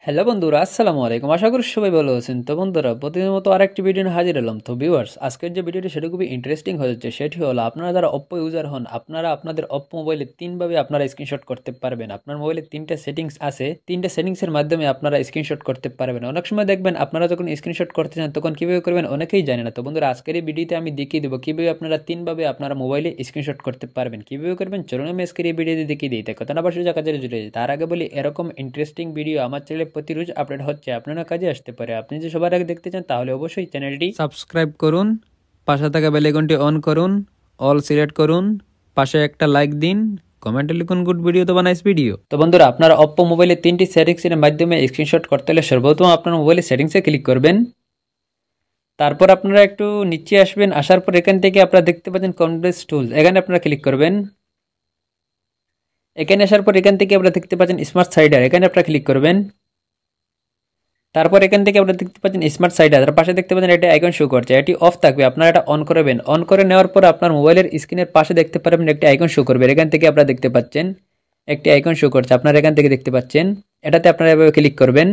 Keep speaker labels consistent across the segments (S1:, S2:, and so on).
S1: Hello বন্ধুরা, আসসালামু আলাইকুম। আশা করি সবাই ভালো আছেন। তো বন্ধুরা, প্রতিদিনের মতো আরেকটি ভিডিও নিয়ে হাজির হলাম। তো ভিউয়ার্স, আজকের যে ভিডিওটি সেটা খুবই ইন্টারেস্টিং হয়ে যাচ্ছে। সেটি হলো, আপনারা যারা Oppo ইউজার হন, আপনারা আপনাদের Oppo মোবাইলে ৩ ভাবে আপনারা স্ক্রিনশট করতে পারবেন। আপনার মোবাইলে ৩টা সেটিংস আছে। ৩টা সেটিংসের মাধ্যমে আপনারা স্ক্রিনশট করতে পারবেন। অনেক সময় দেখবেন আপনারা যখন স্ক্রিনশট করতে চান তখন কিভাবে করবেন অনেকেই জানে না। তো বন্ধুরা, আজকের এই ভিডিওতে আমি দেখিয়ে দেবো কিভাবে আপনারা ৩ ভাবে আপনারা মোবাইলে স্ক্রিনশট করতে পারবেন। কিভাবে করবেন চলুন আমি আজকের এই ভিডিওতে দেখিয়ে দিই। তাই কথা না বাড়িয়ে কাজে জুড়ে যাই। তার আগে বলি, এরকম ইন্টারেস্টিং ভিডিও আমার চ্যানেলে প্রতি রোজ আপলোড হচ্ছে, আপনার কাজে আসতে পারে। আপনি যদি সবার আগে দেখতে চান তাহলে অবশ্যই চ্যানেলটি সাবস্ক্রাইব করুন, পাশে থাকা বেল আইকনটি অন করুন, অল সিলেক্ট করুন, পাশে একটা লাইক দিন, কমেন্টে লিখুন গুড ভিডিও তো নাইস ভিডিও। তো বন্ধুরা, আপনার Oppo মোবাইলে 3টি সেটিংসের মাধ্যমে স্ক্রিনশট করতে হলে সর্বপ্রথম আপনার মোবাইলে সেটিংসে ক্লিক করবেন। তারপর আপনারা একটু নিচে আসবেন, আসার পর এখান থেকে আপনারা দেখতে পাচ্ছেন কনফারেন্স টুলস, এখানে আপনারা ক্লিক করবেন। এখানে আসার পর এখান থেকে আপনারা দেখতে পাচ্ছেন স্মার্ট সাইডার, এখানে আপনারা ক্লিক করবেন। তারপর এখান থেকে আপনারা দেখতে পাচ্ছেন স্মার্ট সাইডার, তার পাশে দেখতে পাচ্ছেন একটা আইকন শো করছে, এটি অফ থাকবে, আপনারা এটা অন করবেন। অন করে নেওয়ার পর আপনার মোবাইলের স্ক্রিনের পাশে দেখতে পারবেন একটি আইকন শো করবে, এখান থেকে আপনারা দেখতে পাচ্ছেন একটি আইকন শো করছে, আপনারা এখান থেকে দেখতে পাচ্ছেন। এটাতে আপনারা এভাবে ক্লিক করবেন।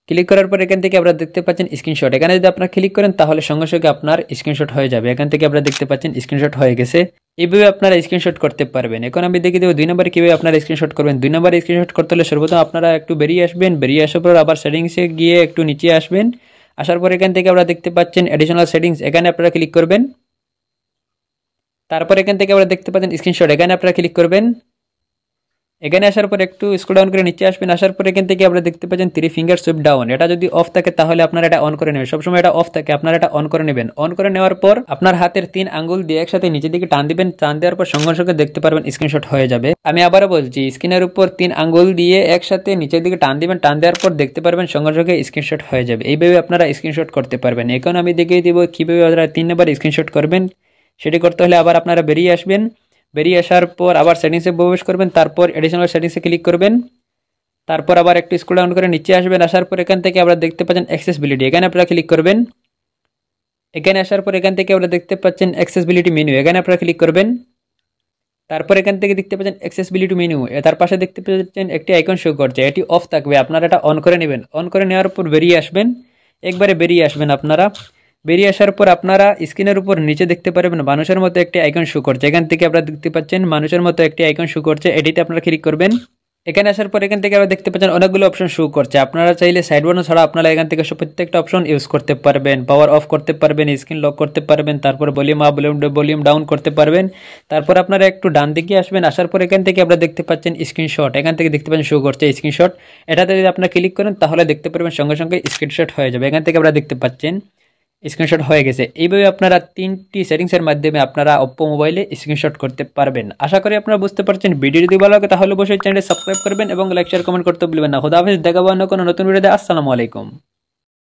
S1: ক্লিক করার পর এখান থেকে আপনারা দেখতে পাচ্ছেন স্ক্রিনশট, এখানে যদি আপনারা ক্লিক করেন তাহলে সঙ্গে সঙ্গে আপনার স্ক্রিনশট হয়ে যাবে। এখান থেকে আপনারা দেখতে পাচ্ছেন স্ক্রিনশট হয়ে গেছে। এইভাবে আপনারা স্ক্রিনশট করতে পারবেন। এখন আমি দেখিয়ে দেবো 2 নম্বরে কীভাবে আপনারা স্ক্রিনশট করবেন। 2 নম্বরে স্ক্রিনশট করতে হলে সর্বপ্রথম আপনারা একটু বেরিয়ে আসবেন, বেরিয়ে আসার পর আবার সেটিংসে গিয়ে একটু নিচে আসবেন। আসার পর এখান থেকে আপনারা দেখতে পাচ্ছেন অ্যাডিশনাল সেটিংস, এখানে আপনারা ক্লিক করবেন। তারপর এখান থেকে আপনারা দেখতে পাচ্ছেন স্ক্রিনশট, এখানে আপনারা ক্লিক করবেন। এখানে আসার পর একটু স্ক্রল ডাউন করে নিচে আসবেন। আসার পর এখান থেকে আপনারা দেখতে পাচ্ছেন 3 ফিঙ্গার সুইপ ডাউন, এটা যদি অফ থাকে তাহলে আপনারা এটা অন করে নেবেন। সবসময় এটা অফ থাকে, আপনারা এটা অন করে নেবেন। অন করে নেওয়ার পর আপনার হাতের 3 আঙ্গুল দিয়ে একসাথে নিচের দিকে টান দিবেন। টান দেওয়ার পর সঙ্গে সঙ্গে দেখতে পারবেন স্ক্রিনশট হয়ে যাবে। আমি আবারও বলছি, স্ক্রিনের উপর 3 আঙ্গুল দিয়ে একসাথে নিচের দিকে টান দিবেন। টান দেওয়ার পর দেখতে পারবেন সঙ্গে সঙ্গে স্ক্রিনশট হয়ে যাবে। এইভাবে আপনারা স্ক্রিনশট করতে পারবেন। এখন আমি দেখিয়ে দিব কিভাবে আপনারা 3 নাম্বার স্ক্রিনশট করবেন। সেটি করতে হলে আবার আপনারা বেরিয়ে আসবেন। বেরিয়ে আসার পর আবার সেটিংসে প্রবেশ করবেন, তারপর এডিশনাল সেটিংসে ক্লিক করবেন। তারপর আবার একটু স্ক্রল ডাউন করে নিচে আসবেন। আসার পর এখান থেকে আপনারা দেখতে পাচ্ছেন অ্যাক্সেসিবিলিটি, এখানে আপনারা ক্লিক করবেন। এখানে আসার পর এখান থেকে আপনারা দেখতে পাচ্ছেন অ্যাক্সেসিবিলিটি মেনু, এখানে আপনারা ক্লিক করবেন। তারপর এখান থেকে দেখতে পাচ্ছেন অ্যাক্সেসিবিলিটি মেনু, তার পাশে দেখতে পাচ্ছেন একটি আইকন শো করছে, এটি অফ থাকবে, আপনারা এটা অন করে নেবেন। অন করে নেওয়ার পর বেরিয়ে আসবেন, একবারে বেরিয়ে আসবেন। আপনারা বেরিয়ে আসার পর আপনারা স্ক্রিনের উপর নিচে দেখতে পারবেন মানুষের মতো একটি আইকন শো করছে, এখান থেকে আপনারা দেখতে পাচ্ছেন মানুষের মতো একটি আইকন শো করছে, এটিতে আপনারা ক্লিক করবেন। এখানে আসার পর এখান থেকে আপনারা দেখতে পাচ্ছেন অনেকগুলো অপশন শো করছে। আপনারা চাইলে সাইড বাটন ছাড়া আপনারা এখান থেকে প্রত্যেকটা অপশন ইউজ করতে পারবেন। পাওয়ার অফ করতে পারবেন, স্ক্রিন লক করতে পারবেন, তারপর ভলিউম আপ ভলিউম ডাউন করতে পারবেন। তারপর আপনারা একটু ডান দিকে আসবেন। আসার পর এখান থেকে আপনারা দেখতে পাচ্ছেন স্ক্রিনশট, এখান থেকে দেখতে পাচ্ছেন শো করছে স্ক্রিনশট, এটাতে যদি আপনারা ক্লিক করেন তাহলে দেখতে পারবেন সঙ্গে সঙ্গে স্ক্রিনশট হয়ে যাবে। এখান থেকে আপনারা দেখতে পাচ্ছেন স্ক্রিনশট হয়ে গেছে। এইভাবে আপনারা 3টি সেটিংসের মাধ্যমে আপনারা Oppo মোবাইলে স্ক্রিনশট করতে পারবেন। আশা করি আপনারা বুঝতে পারছেন। ভিডিও যদি ভালো লাগে তাহলে অবশ্যই চ্যানেলটি সাবস্ক্রাইব করবেন এবং লাইক শেয়ার কমেন্ট করতে ভুলবেন না। খোদা হাফেজ, দেখা হবে অন্য কোনো নতুন ভিডিওতে। আসসালামু আলাইকুম।